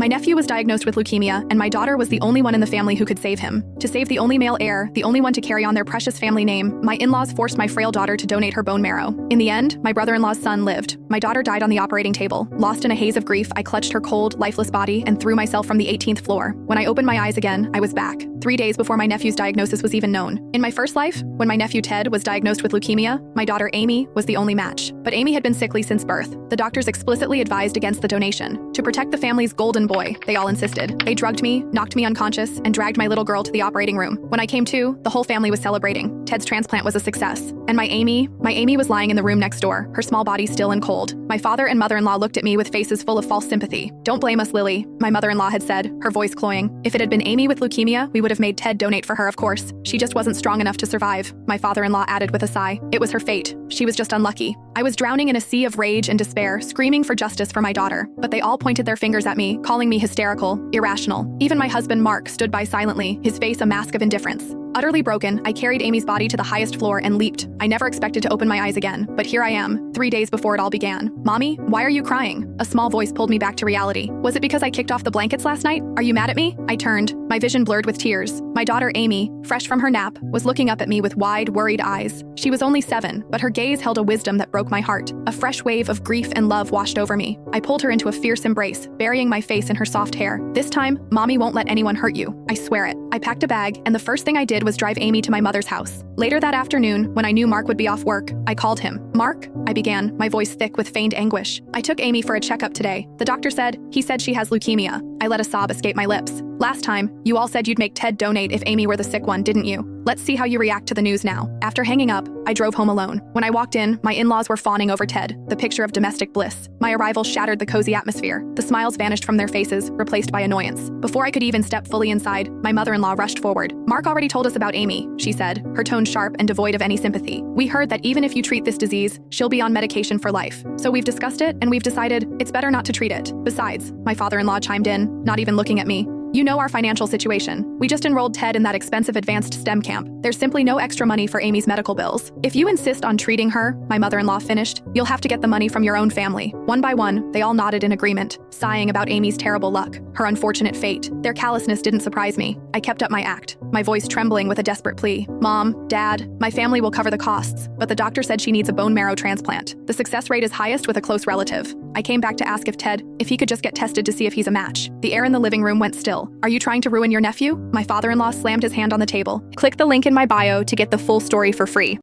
My nephew was diagnosed with leukemia, and my daughter was the only one in the family who could save him. To save the only male heir, the only one to carry on their precious family name, my in-laws forced my frail daughter to donate her bone marrow. In the end, my brother-in-law's son lived. My daughter died on the operating table. Lost in a haze of grief, I clutched her cold, lifeless body and threw myself from the 18th floor. When I opened my eyes again, I was back. 3 days before my nephew's diagnosis was even known. In my first life, when my nephew Ted was diagnosed with leukemia, my daughter Amy was the only match. But Amy had been sickly since birth. The doctors explicitly advised against the donation. To protect the family's golden boy, they all insisted. They drugged me, knocked me unconscious, and dragged my little girl to the operating room. When I came to, the whole family was celebrating. Ted's transplant was a success. And my Amy was lying in the room next door, her small body still and cold. My father and mother-in-law looked at me with faces full of false sympathy. "Don't blame us, Lily," my mother-in-law had said, her voice cloying. "If it had been Amy with leukemia, we would have made Ted donate for her, of course. She just wasn't strong enough to survive," my father-in-law added with a sigh. "It was her fate. She was just unlucky." I was drowning in a sea of rage and despair, screaming for justice for my daughter. But they all pointed their fingers at me, calling me hysterical, irrational. Even my husband, Mark, stood by silently, his face a mask of indifference. Utterly broken, I carried Amy's body to the highest floor and leaped. I never expected to open my eyes again, but here I am, 3 days before it all began. "Mommy, why are you crying?" A small voice pulled me back to reality. "Was it because I kicked off the blankets last night? Are you mad at me?" I turned, my vision blurred with tears. My daughter Amy, fresh from her nap, was looking up at me with wide, worried eyes. She was only 7, but her gaze held a wisdom that broke my heart. A fresh wave of grief and love washed over me. I pulled her into a fierce embrace, burying my face in her soft hair. "This time, Mommy won't let anyone hurt you. I swear it." I packed a bag, and the first thing I did was drive Amy to my mother's house. Later that afternoon, when I knew Mark would be off work, I called him. "Mark?" I began, my voice thick with feigned anguish. "I took Amy for a checkup today. The doctor said she has leukemia." I let a sob escape my lips. "Last time, you all said you'd make Ted donate if Amy were the sick one, didn't you? Let's see how you react to the news now." After hanging up, I drove home alone. When I walked in, my in-laws were fawning over Ted, the picture of domestic bliss. My arrival shattered the cozy atmosphere. The smiles vanished from their faces, replaced by annoyance. Before I could even step fully inside, my mother-in-law rushed forward. "Mark already told us about Amy," she said, her tone sharp and devoid of any sympathy. "We heard that even if you treat this disease, she'll be on medication for life. So we've discussed it, and we've decided it's better not to treat it. Besides," my father-in-law chimed in, not even looking at me, "you know our financial situation. We just enrolled Ted in that expensive advanced STEM camp. There's simply no extra money for Amy's medical bills. If you insist on treating her," my mother-in-law finished, "you'll have to get the money from your own family." One by one, they all nodded in agreement, sighing about Amy's terrible luck, her unfortunate fate. Their callousness didn't surprise me. I kept up my act, my voice trembling with a desperate plea. "Mom, Dad, my family will cover the costs, but the doctor said she needs a bone marrow transplant. The success rate is highest with a close relative." I came back to ask if he could just get tested to see if he's a match. The air in the living room went still. "Are you trying to ruin your nephew?" My father-in-law slammed his hand on the table. "Click the link in my bio to get the full story for free."